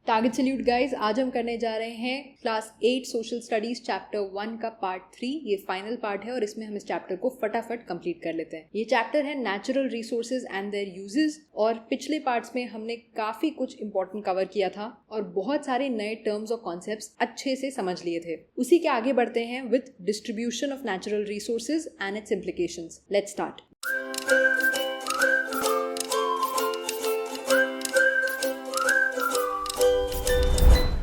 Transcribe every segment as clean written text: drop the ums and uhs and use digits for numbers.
Target salute guys, आज हम करने जा रहे हैं क्लास 8 सोशल स्टडीज चैप्टर 1 का पार्ट 3। ये फाइनल पार्ट है और इसमें हम इस चैप्टर को फटाफट कंप्लीट कर लेते हैं। ये चैप्टर है natural resources and there uses और पिछले पार्ट्स में हमने काफी कुछ इंपॉर्टेंट कवर किया था और बहुत सारे नए टर्म्स और कॉन्सेप्ट्स अच्छे से समझ लिए थे। उसी के आगे बढ़ते हैं with distribution of natural resources and it's implications. Let's start.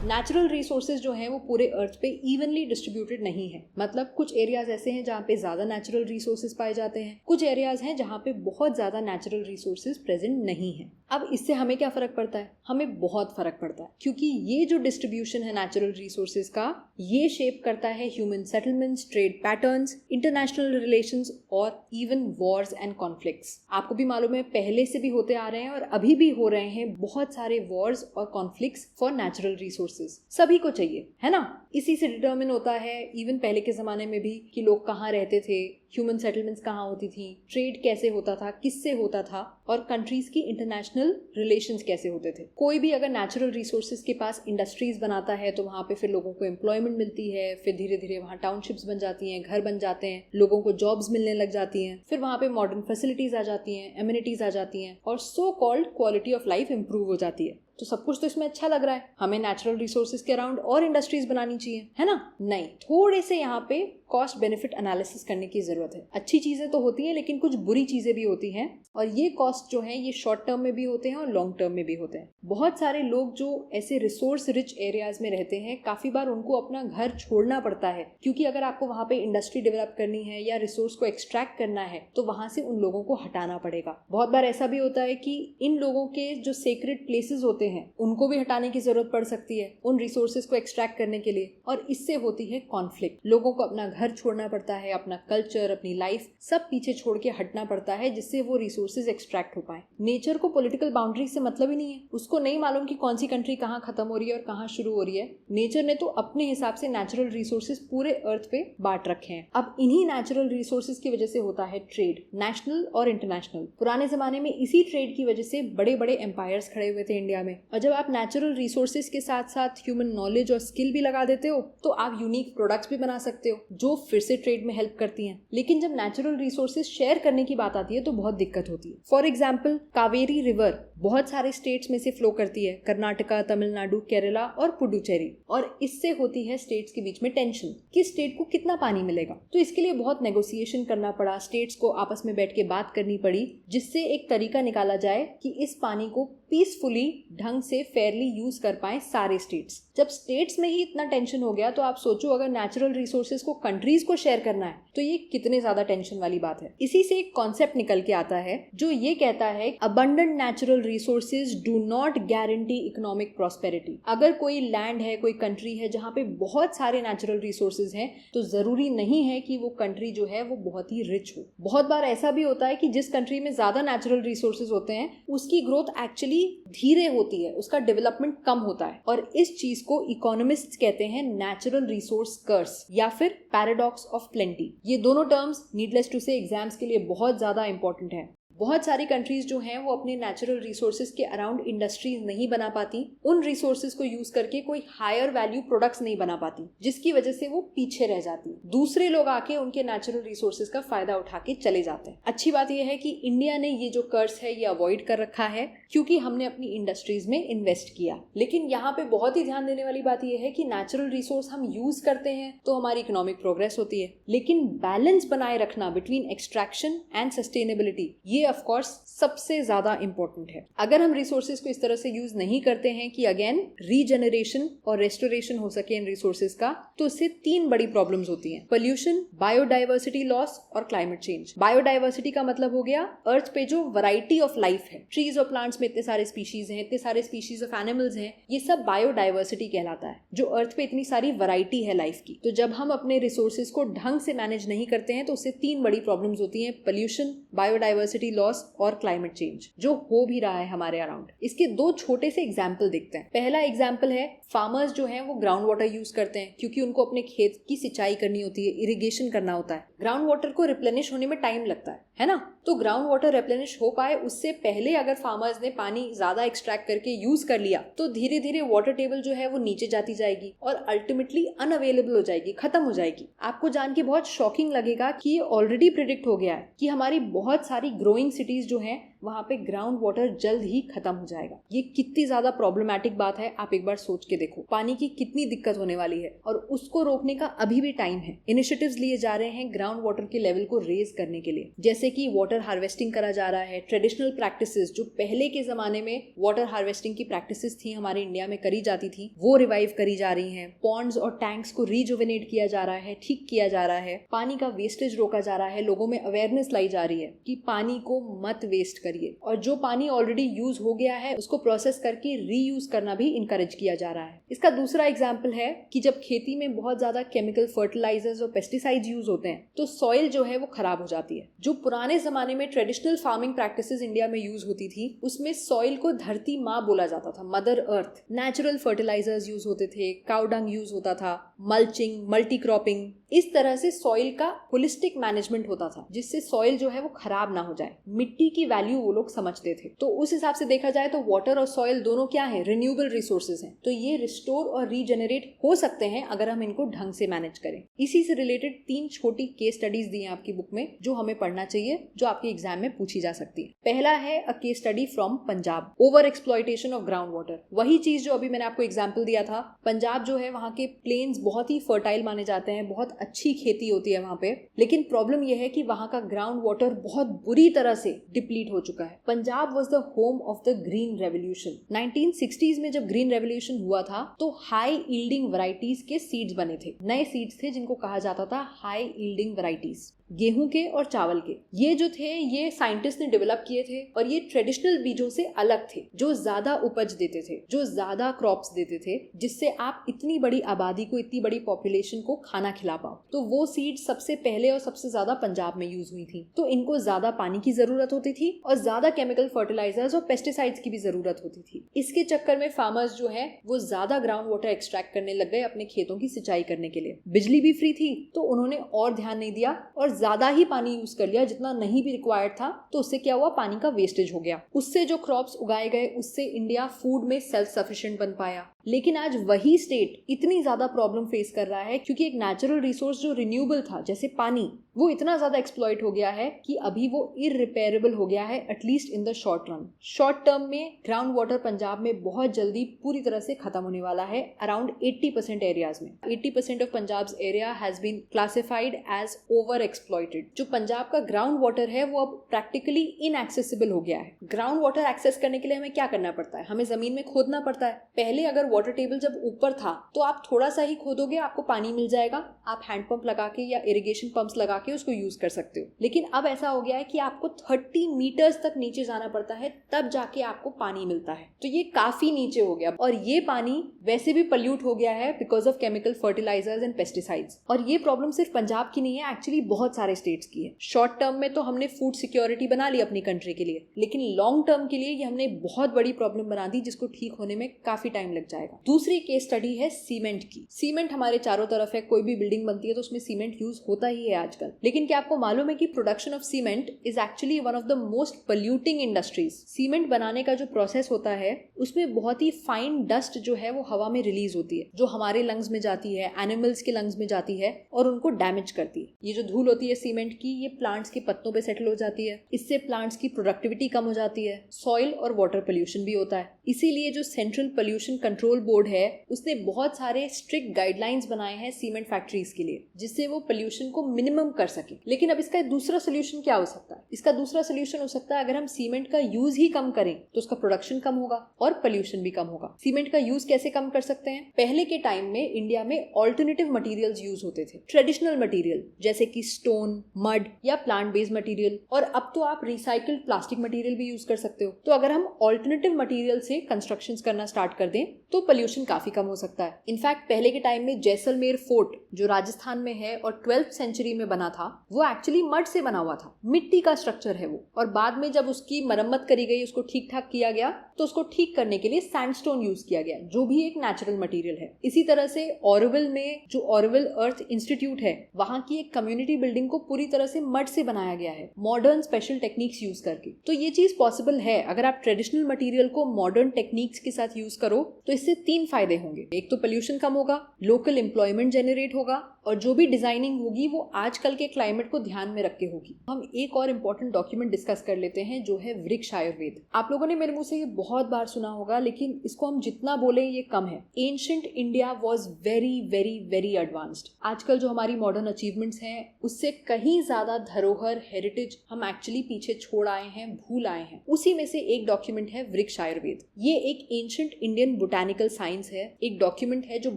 Natural resources जो हैं वो पूरे अर्थ पे इवनली डिस्ट्रीब्यूटेड नहीं है। मतलब कुछ एरियाज ऐसे हैं जहाँ पे ज्यादा नेचुरल रिसोर्सेज पाए जाते हैं, कुछ एरियाज हैं जहाँ पे बहुत ज्यादा नेचुरल रिसोर्सेज प्रेजेंट नहीं है। अब इससे हमें क्या फर्क पड़ता है? हमें बहुत फर्क पड़ता है, क्योंकि ये जो डिस्ट्रीब्यूशन है नेचुरल रिसोर्सेज का, ये शेप करता है human settlements, trade patterns, international relations और इवन वॉर्स एंड कॉन्फ्लिक्ट्स। आपको भी मालूम है, पहले से भी होते आ रहे हैं और अभी भी हो रहे हैं बहुत सारे वॉर्स और कॉन्फ्लिक्ट्स फॉर नेचुरल रिसोर्सेज। सभी को चाहिए, है ना? इसी से डिटरमिन होता है इवन पहले के जमाने में भी कि लोग कहाँ रहते थे, ह्यूमन सेटलमेंट्स कहाँ होती थी, ट्रेड कैसे होता था, किससे होता था और कंट्रीज की इंटरनेशनल रिलेशंस कैसे होते थे। कोई भी अगर नेचुरल रिसोर्सेज के पास इंडस्ट्रीज बनाता है तो वहाँ पे फिर लोगों को एम्प्लॉयमेंट मिलती है, फिर धीरे धीरे वहाँ टाउनशिप्स बन जाती हैं, घर बन जाते हैं, लोगों को जॉब्स मिलने लग जाती हैं, फिर वहाँ पे मॉडर्न फैसिलिटीज आ जाती हैं, एमिनिटीज आ जाती हैं और so called quality of life improve हो जाती है। तो सब कुछ तो इसमें अच्छा लग रहा है, हमें नेचुरल रिसोर्सेज के अराउंड और इंडस्ट्रीज बनानी चाहिए, है ना? नहीं, थोड़े से यहाँ पे कॉस्ट बेनिफिट एनालिसिस करने की जरूरत है। अच्छी चीजें तो होती हैं लेकिन कुछ बुरी चीजें भी होती हैं और ये कॉस्ट जो है ये शॉर्ट टर्म में भी होते हैं और लॉन्ग टर्म में भी होते हैं। बहुत सारे लोग जो ऐसे रिसोर्स रिच एरियाज में रहते हैं, काफी बार उनको अपना घर छोड़ना पड़ता है, क्योंकि अगर आपको वहाँ पे इंडस्ट्री डेवलप करनी है या रिसोर्स को एक्सट्रैक्ट करना है तो वहां से उन लोगों को हटाना पड़ेगा। बहुत बार ऐसा भी होता है कि इन लोगों के जो सेक्रेड प्लेसेस होते हैं उनको भी हटाने की जरूरत पड़ सकती है उन रिसोर्सेज को एक्सट्रैक्ट करने के लिए, और इससे होती है कॉन्फ्लिक्ट। लोगों को अपना घर छोड़ना पड़ता है, अपना कल्चर, अपनी लाइफ सब पीछे छोड़ के हटना पड़ता है जिससे वो रिसोर्सेज एक्सट्रैक्ट हो पाए। नेचर को पॉलिटिकल बाउंड्री से मतलब ही नहीं है, उसको नहीं मालूम कि कौन सी कंट्री कहाँ खत्म हो रही है और कहाँ शुरू हो रही है। नेचर ने तो अपने हिसाब से नेचुरल रिसोर्सेज पूरे अर्थ पे बांट रखे हैं। अब इन्हीं नेचुरल रिसोर्सेज की वजह से होता है ट्रेड, नेशनल और इंटरनेशनल। पुराने जमाने में इसी ट्रेड की वजह से बड़े बड़े एम्पायर्स खड़े हुए थे इंडिया में, और जब आप नेचुरल रिसोर्सेज के साथ साथ ह्यूमन नॉलेज और स्किल भी लगा देते हो तो आप यूनिक प्रोडक्ट्स भी बना सकते हो जो फिर से ट्रेड में हेल्प करती हैं। लेकिन जब नेचुरल रिसोर्सेज शेयर करने की बात आती है तो बहुत दिक्कत होती है। फॉर एग्जाम्पल, कावेरी रिवर बहुत सारे स्टेट्स में से फ्लो करती है, कर्नाटका, तमिलनाडु, केरला और पुडुचेरी, और इससे होती है स्टेट्स के बीच में टेंशन कि स्टेट को कितना पानी मिलेगा। तो इसके लिए बहुत नेगोशिएशन करना पड़ा, स्टेट्स को आपस में बैठ के बात करनी पड़ी जिससे एक तरीका निकाला जाए कि इस पानी को पीसफुली ढंग से फेयरली यूज कर पाए सारे स्टेट्स। जब स्टेट्स में ही इतना टेंशन हो गया तो आप सोचो अगर नेचुरल रिसोर्सेज को कंट्रीज को शेयर करना है तो ये कितने ज्यादा टेंशन वाली बात है। इसी से एक कॉन्सेप्ट निकल के आता है जो ये कहता है abundant natural resources do not guarantee economic prosperity. अगर कोई लैंड है, कोई कंट्री है जहाँ पे बहुत सारे नेचुरल रिसोर्सेज हैं तो जरूरी नहीं है कि वो कंट्री जो है वो बहुत ही रिच हो। बहुत बार ऐसा भी होता है कि जिस कंट्री में ज्यादा नेचुरल रिसोर्सेज होते हैं उसकी ग्रोथ एक्चुअली धीरे होती है, उसका डेवलपमेंट कम होता है, और इस चीज को इकोनॉमिस्ट्स कहते हैं नेचुरल रिसोर्स कर्स या फिर पैराडॉक्स ऑफ प्लेंटी। ये दोनों टर्म्स नीडलेस टू से एग्जाम्स के लिए बहुत ज्यादा इंपॉर्टेंट है। बहुत सारी कंट्रीज जो हैं वो अपने नेचुरल रिसोर्सेज के अराउंड इंडस्ट्रीज नहीं बना पाती, उन रिसोर्सेज को यूज करके कोई हायर वैल्यू प्रोडक्ट्स नहीं बना पाती, जिसकी वजह से वो पीछे रह जाती। दूसरे लोग आके उनके नेचुरल रिसोर्सेज का फायदा उठा के चले जाते हैं। अच्छी बात यह है कि इंडिया ने ये जो कर्ज है ये अवॉइड कर रखा है क्योंकि हमने अपनी इंडस्ट्रीज में इन्वेस्ट किया। लेकिन यहाँ पे बहुत ही ध्यान देने वाली बात यह है कि नेचुरल रिसोर्स हम यूज करते हैं तो हमारी इकोनॉमिक प्रोग्रेस होती है, लेकिन बैलेंस बनाए रखना बिटवीन एक्सट्रैक्शन एंड सस्टेनेबिलिटी ये ऑफ कोर्स सबसे ज्यादा इंपॉर्टेंट है। अगर हम रिसोर्सेज को इस तरह से यूज नहीं करते हैं कि अगेन रीजनरेशन और रेस्टोरेशन हो सके इन रिसोर्सेज का, तो इससे 3 बड़ी प्रॉब्लम्स होती हैं: पोल्यूशन, बायोडाइवर्सिटी लॉस और क्लाइमेट चेंज। बायोडाइवर्सिटी का मतलब हो गया अर्थ पे जो वैरायटी ऑफ लाइफ है, ट्रीज और प्लांट्स में इतने सारे स्पीशीज हैं, इतने सारे स्पीशीज ऑफ एनिमल्स हैं, ये सब बायोडाइवर्सिटी कहलाता है, जो अर्थ पे इतनी सारी वैरायटी है लाइफ की। तो जब हम अपने रिसोर्सेज को ढंग से मैनेज नहीं करते हैं तो उससे 3 बड़ी प्रॉब्लम्स होती हैं: पोल्यूशन, बायोडाइवर्सिटी लॉस और क्लाइमेट चेंज जो हो भी रहा है हमारे अराउंड। इसके दो छोटे से एग्जाम्पल देखते हैं। पहला एग्जाम्पल है, फार्मर्स जो हैं वो ग्राउंड वाटर यूज करते हैं क्योंकि उनको अपने खेत की सिंचाई करनी होती है, इरिगेशन करना होता है। ग्राउंड वाटर को रिप्लेनिश होने में टाइम लगता है ना। तो ग्राउंड वाटर रिप्लेनिश हो पाए उससे पहले अगर फार्मर्स ने पानी ज्यादा एक्सट्रैक्ट करके यूज कर लिया तो धीरे धीरे वाटर टेबल जो है वो नीचे जाती जाएगी और अल्टीमेटली अनअवेलेबल हो जाएगी, खत्म हो जाएगी। आपको जान के बहुत शॉकिंग लगेगा कि ये ऑलरेडी प्रिडिक्ट हो गया है कि हमारी बहुत सारी ग्रोइंग सिटीज जो हैं वहां पे ग्राउंड वाटर जल्द ही खत्म हो जाएगा। ये कितनी ज्यादा प्रॉब्लमैटिक बात है, आप एक बार सोच के देखो। पानी की कितनी दिक्कत होने वाली है और उसको रोकने का अभी भी टाइम है। इनिशिएटिव्स लिए जा रहे हैं ग्राउंड वाटर के लेवल को रेज करने के लिए, जैसे कि वाटर हार्वेस्टिंग करा जा रहा है। ट्रेडिशनल प्रैक्टिसेस जो पहले के जमाने में वाटर हार्वेस्टिंग की प्रैक्टिसेस थी हमारे इंडिया में करी जाती थी, वो रिवाइव करी जा रही हैं। पॉन्ड्स और टैंक्स को रिजुवेनेट किया जा रहा है, ठीक किया जा रहा है। पानी का वेस्टेज रोका जा रहा है, लोगों में अवेयरनेस लाई जा रही है कि पानी को मत वेस्ट करिए, और जो पानी ऑलरेडी यूज हो गया है उसको प्रोसेस करके रीयूज करना भी इनकरेज किया जा रहा है। इसका दूसरा एग्जाम्पल है कि जब खेती में बहुत ज्यादा केमिकल फर्टिलाइजर्स और पेस्टिसाइड्स यूज होते हैं तो सॉइल जो है वो खराब हो जाती है। जो पुराने जमाने में ट्रेडिशनल फार्मिंग प्रैक्टिसेस इंडिया में यूज होती थी उसमें सॉइल को धरती माँ बोला जाता था, mother earth. Natural fertilizers use होते थे, काउ डंग यूज होता था, मल्चिंग, मल्टी क्रॉपिंग, इस तरह से सॉइल का होलिस्टिक मैनेजमेंट होता था जिससे सॉइल जो है वो खराब ना हो जाए। मिट्टी की वैल्यू वो लोग समझते थे। तो उस हिसाब से देखा जाए तो वाटर और सॉइल दोनों क्या है, रिन्यूएबल रिसोर्सेज हैं। तो ये रिस्टोर और रीजेनरेट हो सकते हैं अगर हम इनको ढंग से मैनेज करें। इसी से रिलेटेड 3 छोटी केस स्टडीज दी हैं आपकी बुक में जो हमें पढ़ना चाहिए, जो आपके एग्जाम में पूछी जा सकती है। पहला है a case study from Punjab, over exploitation of ground water. वही चीज जो अभी मैंने आपको एग्जाम्पल दिया था। पंजाब जो है वहाँ के प्लेन्स बहुत ही फर्टाइल माने जाते हैं, बहुत अच्छी खेती होती है वहाँ पे, लेकिन प्रॉब्लम यह है कि वहाँ का ग्राउंड वाटर बहुत बुरी तरह से डिप्लीट हो चुका है। Punjab was the home of the green revolution. 1960s में जब ग्रीन रेवोल्यूशन हुआ था तो हाई यील्डिंग वैरायटीज के सीड्स बने थे, नए सीड्स थे जिनको कहा जाता था हाई यील्डिंग वैरायटीज, गेहूं के और चावल के। ये जो थे ये साइंटिस्ट ने डेवलप किए थे और ये ट्रेडिशनल बीजों से अलग थे जो ज्यादा उपज देते थे, जो ज्यादा क्रॉप्स देते थे, जिससे आप इतनी बड़ी आबादी को, इतनी बड़ी पॉपुलेशन को खाना खिला पाओ। तो वो सीड सबसे पहले और सबसे ज्यादा पंजाब में यूज हुई थी। तो इनको ज्यादा पानी की जरूरत होती थी और ज्यादा केमिकल फर्टिलाइजर्स और पेस्टिसाइड्स की भी जरूरत होती थी। इसके चक्कर में फार्मर्स जो है वो ज्यादा ग्राउंड वाटर एक्सट्रैक्ट करने लग गए अपने खेतों की सिंचाई करने के लिए। बिजली भी फ्री थी तो उन्होंने और ध्यान नहीं दिया और ज्यादा ही पानी यूज कर लिया जितना नहीं भी रिक्वायर्ड था। तो उससे क्या हुआ, पानी का वेस्टेज हो गया। उससे जो क्रॉप्स उगाए गए उससे इंडिया फूड में सेल्फ सफिशिएंट बन पाया। लेकिन आज वही स्टेट इतनी ज्यादा प्रॉब्लम फेस कर रहा है क्योंकि एक नेचुरल रिसोर्स जो रिन्यूएबल था जैसे पानी, वो इतना ज्यादा एक्सप्लॉइट हो गया है कि अभी वो इररिपेयरेबल हो गया है, at least in the short run. Short term में ग्राउंड वाटर पंजाब में बहुत जल्दी पूरी तरह से खत्म होने वाला है, अराउंड 80% एरियाज में। 80% of Punjab's area has been classified as over exploited. जो पंजाब का ग्राउंड वाटर है वो अब प्रैक्टिकली इनएक्सेसिबल हो गया है। ग्राउंड वाटर एक्सेस करने के लिए हमें क्या करना पड़ता है, हमें जमीन में खोदना पड़ता है। पहले अगर वाटर टेबल जब ऊपर था तो आप थोड़ा सा ही खोदोगे, आपको पानी मिल जाएगा, आप हैंडपंप लगा के या इरिगेशन पंप्स लगा के उसको यूज कर सकते हो। लेकिन अब ऐसा हो गया है कि आपको 30 मीटर्स तक नीचे जाना पड़ता है तब जाके आपको पानी मिलता है। तो ये काफी नीचे हो गया और ये पानी वैसे भी पल्यूट हो गया है because of chemical fertilizers and pesticides. और ये प्रॉब्लम सिर्फ पंजाब की नहीं है, एक्चुअली बहुत सारे स्टेट्स की है। शॉर्ट टर्म में तो हमने फूड सिक्योरिटी बना ली अपनी कंट्री के लिए, लेकिन लॉन्ग टर्म के लिए ये हमने बहुत बड़ी प्रॉब्लम बना दी जिसको ठीक होने में काफी टाइम लग जाएगा। दूसरी केस स्टडी है सीमेंट की। सीमेंट हमारे चारों तरफ है, कोई भी बिल्डिंग बनती है तो उसमें सीमेंट यूज होता ही है आजकल। लेकिन क्या आपको मालूम है कि production of cement is actually one of the most polluting industries. Cement बनाने का जो प्रोसेस होता है उसमें बहुत ही फाइन डस्ट जो है वो हवा में रिलीज होती है, जो हमारे लंग्स में जाती है, एनिमल्स के लंग्स में जाती है और उनको डैमेज करती है। ये जो धूल होती है सीमेंट की, ये प्लांट्स के पत्तों पे सेटल हो जाती है, इससे प्लांट्स की प्रोडक्टिविटी कम हो जाती है, सॉइल और वाटर पोल्यूशन भी होता है। इसीलिए जो सेंट्रल पोल्यूशन कंट्रोल बोर्ड है उसने बहुत सारे स्ट्रिक्ट गाइडलाइंस बनाए हैं सीमेंट फैक्ट्रीज के लिए, जिससे वो पोल्यूशन को मिनिमम कर सके। लेकिन अब इसका दूसरा सोल्यूशन क्या हो सकता है? इसका दूसरा सोल्यूशन हो सकता है अगर हम सीमेंट का यूज ही कम करें तो उसका प्रोडक्शन कम होगा और पोल्यूशन भी कम होगा। सीमेंट का यूज कैसे कम कर सकते हैं? पहले के टाइम में इंडिया में ऑल्टरनेटिव मटेरियल्स यूज होते थे, ट्रेडिशनल मटेरियल जैसे कि स्टोन, मड या प्लांट बेस्ड मटेरियल, और अब तो आप रिसाइकल्ड प्लास्टिक मटेरियल भी यूज कर सकते हो। तो अगर हम ऑल्टरनेटिव मटेरियल से कंस्ट्रक्शंस करना स्टार्ट कर दें तो पोल्यूशन काफी कम हो सकता है। इनफैक्ट पहले के टाइम में जैसलमेर फोर्ट जो राजस्थान में है और 12th सेंचुरी में बना था, वो एक्चुअली मड से बना हुआ था, मिट्टी का स्ट्रक्चर है वो। और बाद में जब उसकी मरम्मत करी गई, उसको ठीक ठाक किया गया, तो उसको ठीक करने के लिए सैंडस्टोन यूज किया गया, जो भी एक नेचुरल मटेरियल है। इसी तरह से ऑरोविल में जो ऑरोविल अर्थ इंस्टीट्यूट है, वहां की एक कम्युनिटी बिल्डिंग को पूरी तरह से मड से बनाया गया है, मॉडर्न स्पेशल टेक्निक्स यूज करके। तो ये चीज पॉसिबल है। अगर आप ट्रेडिशनल मटेरियल को मॉडर्न टेक्निक्स के साथ यूज करो तो इससे 3 फायदे होंगे। एक तो पोल्यूशन कम होगा, लोकल एम्प्लॉयमेंट जनरेट होगा, और जो भी डिजाइनिंग होगी वो आजकल के क्लाइमेट को ध्यान में रख के होगी। हम एक और इम्पोर्टेंट डॉक्यूमेंट डिस्कस कर लेते हैं, जो है वृक्ष आयुर्वेद। आप लोगों ने मेरे मुंह से ये बहुत बार सुना होगा, लेकिन इसको हम जितना बोले ये कम है। Ancient India was very very very advanced. आजकल जो हमारी मॉडर्न अचीवमेंट्स हैं, उससे कहीं ज्यादा धरोहर, हेरिटेज हम एक्चुअली पीछे छोड़ आए हैं, भूल आए हैं। उसी में से एक डॉक्यूमेंट है वृक्ष आयुर्वेद। ये एक एंशिएंट इंडियन बोटैनिकल साइंस है, एक डॉक्यूमेंट है जो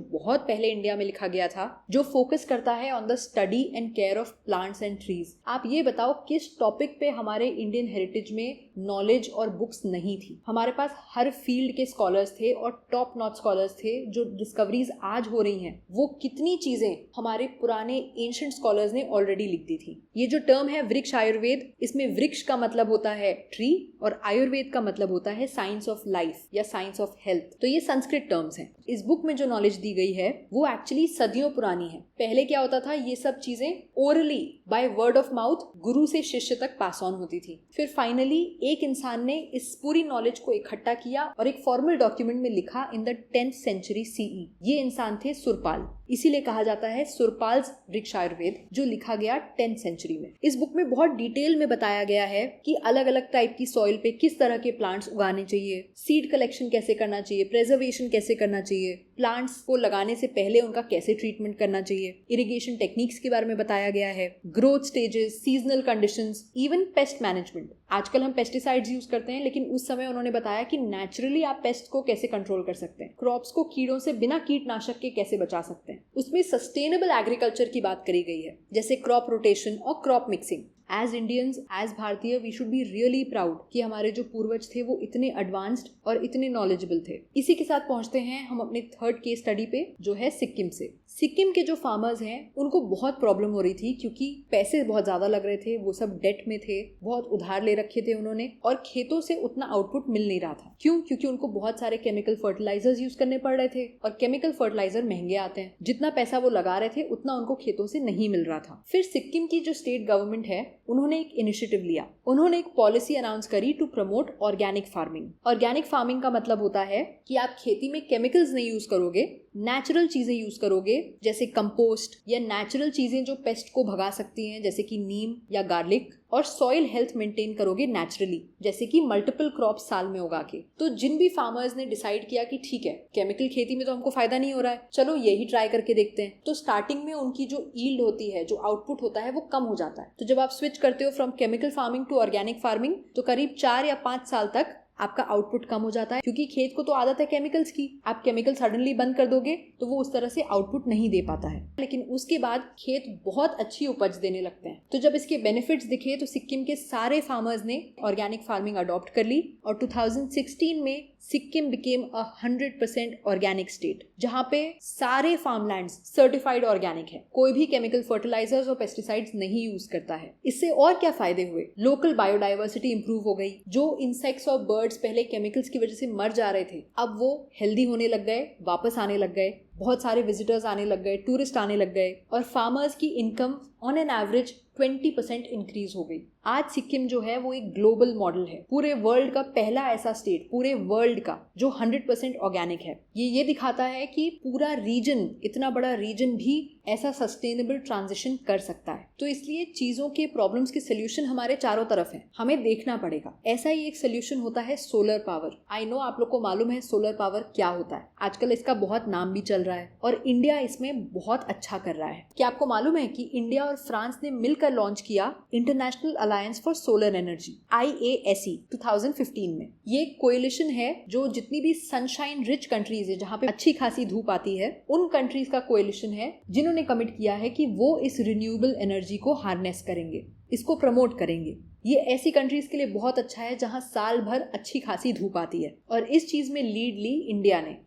बहुत पहले इंडिया में लिखा गया था, जो फोकस करता है on the study and care of plants and trees. आप ये बताओ किस टॉपिक पे हमारे इंडियन हेरिटेज में नॉलेज और बुक्स नहीं थी? हमारे पास हर फील्ड के स्कॉलर्स थे और टॉप नॉच स्कॉलर्स थे। जो डिस्कवरीज आज हो रही हैं, वो कितनी चीजें हमारे पुराने एंशिएंट स्कॉलर्स ने ऑलरेडी लिख दी थी। ये जो टर्म है वृक्ष आयुर्वेद, इसमें वृक्ष का मतलब होता है ट्री और आयुर्वेद का मतलब होता है साइंस ऑफ लाइफ या साइंस ऑफ हेल्थ। तो ये संस्कृत टर्म्स हैं। इस बुक में जो नॉलेज दी गई है वो एक्चुअली सदियों पुरानी है। पहले क्या होता था, ये सब चीजें orally by word of mouth गुरु से शिष्य तक पास ऑन होती थी। फिर फाइनली एक इंसान ने इस पूरी नॉलेज को इकट्ठा किया और एक फॉर्मल डॉक्यूमेंट में लिखा in the 10th century CE. ये इंसान थे सुरपाल, इसीलिए कहा जाता है सुरपाल्स वृक्ष आयुर्वेद, जो लिखा गया 10th सेंचुरी में। इस बुक में बहुत डिटेल में बताया गया है कि अलग अलग टाइप की सॉइल पे किस तरह के प्लांट्स उगाने चाहिए, सीड कलेक्शन कैसे करना चाहिए, प्रेजर्वेशन कैसे करना चाहिए, प्लांट्स को लगाने से पहले उनका कैसे ट्रीटमेंट करना चाहिए, इरिगेशन टेक्निक्स के बारे में बताया गया है, growth stages, seasonal conditions, even pest management. आजकल हम पेस्टिसाइड्स यूज करते हैं, लेकिन उस समय उन्होंने बताया कि नेचुरली आप पेस्ट को कैसे कंट्रोल कर सकते हैं, क्रॉप्स को कीड़ों से बिना कीटनाशक के कैसे बचा सकते हैं। उसमें सस्टेनेबल एग्रीकल्चर की बात करी गई है, जैसे क्रॉप रोटेशन और crop mixing. As Indians, as भारतीय, we should be really proud कि हमारे जो पूर्वज थे वो इतने एडवांस्ड और इतने नॉलेजेबल थे। इसी के साथ पहुंचते हैं हम अपने 3rd केस स्टडी पे, जो है सिक्किम से। सिक्किम के जो फार्मर्स हैं उनको बहुत प्रॉब्लम हो रही थी, क्योंकि पैसे बहुत ज्यादा लग रहे थे, वो सब डेट में थे, बहुत उधार ले रखे थे उन्होंने, और खेतों से उतना आउटपुट मिल नहीं रहा था। क्यों? क्योंकि उनको बहुत सारे केमिकल फर्टिलाइजर्स यूज करने पड़ रहे थे, और केमिकल फर्टिलाइजर महंगे आते हैं। जितना पैसा वो लगा रहे थे उतना उनको खेतों से नहीं मिल रहा था। फिर सिक्किम की जो स्टेट गवर्नमेंट है, उन्होंने एक इनिशिएटिव लिया। उन्होंने एक पॉलिसी अनाउंस करी to promote organic farming. Organic farming का मतलब होता है कि आप खेती में केमिकल्स नहीं यूज करोगे, नेचुरल चीजें यूज करोगे, जैसे कंपोस्ट या नेचुरल चीजें जो पेस्ट को भगा सकती हैं, जैसे कि नीम या गार्लिक, और सॉइल हेल्थ मेंटेन करोगे नेचुरली, जैसे कि मल्टीपल क्रॉप्स साल में उगा के। तो जिन भी फार्मर्स ने डिसाइड किया कि ठीक है, केमिकल खेती में तो हमको फायदा नहीं हो रहा है, चलो यही ट्राई करके देखते हैं, तो स्टार्टिंग में उनकी जो यील्ड होती है, जो आउटपुट होता है, वो कम हो जाता है। तो जब आप स्विच करते हो from chemical farming to organic farming, तो करीब 4 या 5 साल तक आपका आउटपुट कम हो जाता है, क्योंकि खेत को तो आदत है केमिकल्स की। आप केमिकल सडनली बंद कर दोगे तो वो उस तरह से आउटपुट नहीं दे पाता है, लेकिन उसके बाद खेत बहुत अच्छी उपज देने लगते हैं। तो जब इसके बेनिफिट्स दिखे तो सिक्किम के सारे फार्मर्स ने ऑर्गेनिक फार्मिंग अडॉप्ट कर ली, और 2016 में सिक्किम बिकेम 100% ऑर्गेनिक स्टेट, जहां पे सारे फार्मलैंड्स सर्टिफाइड ऑर्गेनिक है, कोई भी केमिकल फर्टिलाइजर्स और पेस्टिसाइड्स नहीं यूज करता है। इससे और क्या फायदे हुए? लोकल बायोडाइवर्सिटी इंप्रूव हो गई। जो इंसेक्ट्स और बर्ड्स पहले केमिकल्स की वजह से मर जा रहे थे, अब वो हेल्दी होने लग गए, वापस आने लग गए, बहुत सारे विजिटर्स आने लग गए, टूरिस्ट आने लग गए, और फार्मर्स की income on an average 20% increase हो गई। आज सिक्किम जो है वो एक ग्लोबल मॉडल है, पूरे वर्ल्ड का पहला ऐसा स्टेट, पूरे वर्ल्ड का, जो 100% ऑर्गेनिक है। ये दिखाता है कि पूरा रीजन, इतना बड़ा रीजन भी ऐसा सस्टेनेबल ट्रांजिशन कर सकता है। तो इसलिए चीजों के प्रॉब्लम्स के सोल्यूशन हमारे चारों तरफ हैं, हमें देखना पड़ेगा। ऐसा ही एक सोल्यूशन होता है सोलर पावर। आई नो आप लोग को मालूम है सोलर पावर क्या होता है, आजकल इसका बहुत नाम भी चल रहा है, और इंडिया इसमें बहुत अच्छा कर रहा है। क्या आपको मालूम है कि इंडिया और फ्रांस ने मिलकर लॉन्च किया international alliance for solar energy, IASE, 2015 में। ये कोएलिशन है जो जितनी भी सनशाइन रिच कंट्रीज है, जहां पे अच्छी खासी धूप आती है, उन कंट्रीज का कोएलिशन है जिन्होंने कमिट किया है कि वो इस रिन्यूएबल एनर्जी को हार्नेस करेंगे, इसको प्रमोट करेंगे। ये ऐसी कंट्रीज के लिए बहुत अच्छा है जहां साल भर अच्छी खासी धूप आती है। और इस चीज में लीड ली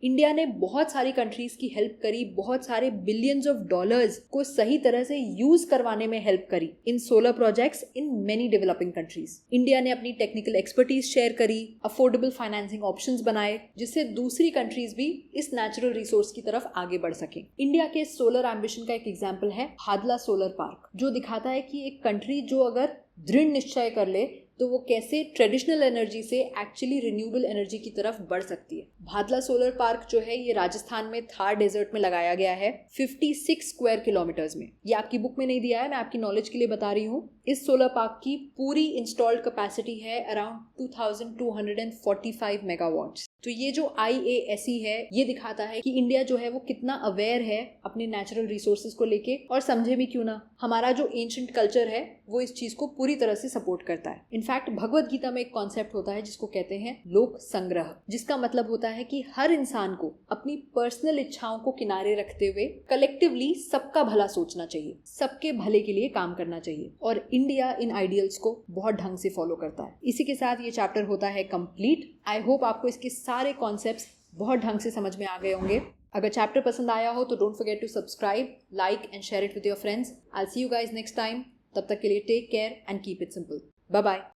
इंडिया ने बहुत सारी कंट्रीज की हेल्प करी, बहुत सारे बिलियंस ऑफ डॉलर्स को सही तरह से यूज करवाने में हेल्प करी in solar projects in many developing countries. India ने अपनी टेक्निकल एक्सपर्टीज शेयर करी, अफोर्डेबल फाइनेंसिंग ऑप्शंस बनाए जिससे दूसरी कंट्रीज भी इस नेचुरल रिसोर्स की तरफ आगे बढ़ सके। इंडिया के सोलर एम्बिशन का एक एग्जाम्पल है हादला सोलर पार्क, जो दिखाता है कि एक कंट्री जो अगर दृढ़ निश्चय कर ले तो वो कैसे ट्रेडिशनल एनर्जी से एक्चुअली रिन्यूएबल एनर्जी की तरफ बढ़ सकती है। भादला सोलर पार्क जो है ये राजस्थान में थार डेजर्ट में लगाया गया है 56 स्क्वायर किलोमीटर्स में। ये आपकी बुक में नहीं दिया है, मैं आपकी नॉलेज के लिए बता रही हूँ। इस सोलर पार्क की पूरी इंस्टॉल्ड कैपेसिटी है अराउंड 2245 मेगावाट्स। तो ये जो IASE है ये दिखाता है कि इंडिया जो है वो कितना अवेयर है अपने नेचुरल रिसोर्सेज को लेके, और समझे भी क्यों ना, हमारा जो एंशिएंट कल्चर है वो इस चीज को पूरी तरह से सपोर्ट करता है। इनफैक्ट भगवत गीता में एक कॉन्सेप्ट होता है जिसको कहते हैं लोक संग्रह, जिसका मतलब होता है कि हर इंसान को अपनी पर्सनल इच्छाओं को किनारे रखते हुए कलेक्टिवली सबका भला सोचना चाहिए, सबके भले के लिए काम करना चाहिए। और इंडिया इन आइडियल्स को बहुत ढंग से फॉलो करता है। इसी के साथ ये चैप्टर होता है कंप्लीट। आई होप आपको इसके सारे कॉन्सेप्ट्स बहुत ढंग से समझ में आ गए होंगे। अगर चैप्टर पसंद आया हो तो don't forget to subscribe, like and share it with your friends. I will see you guys next time. तब तक के लिए take care and keep it simple. Bye bye.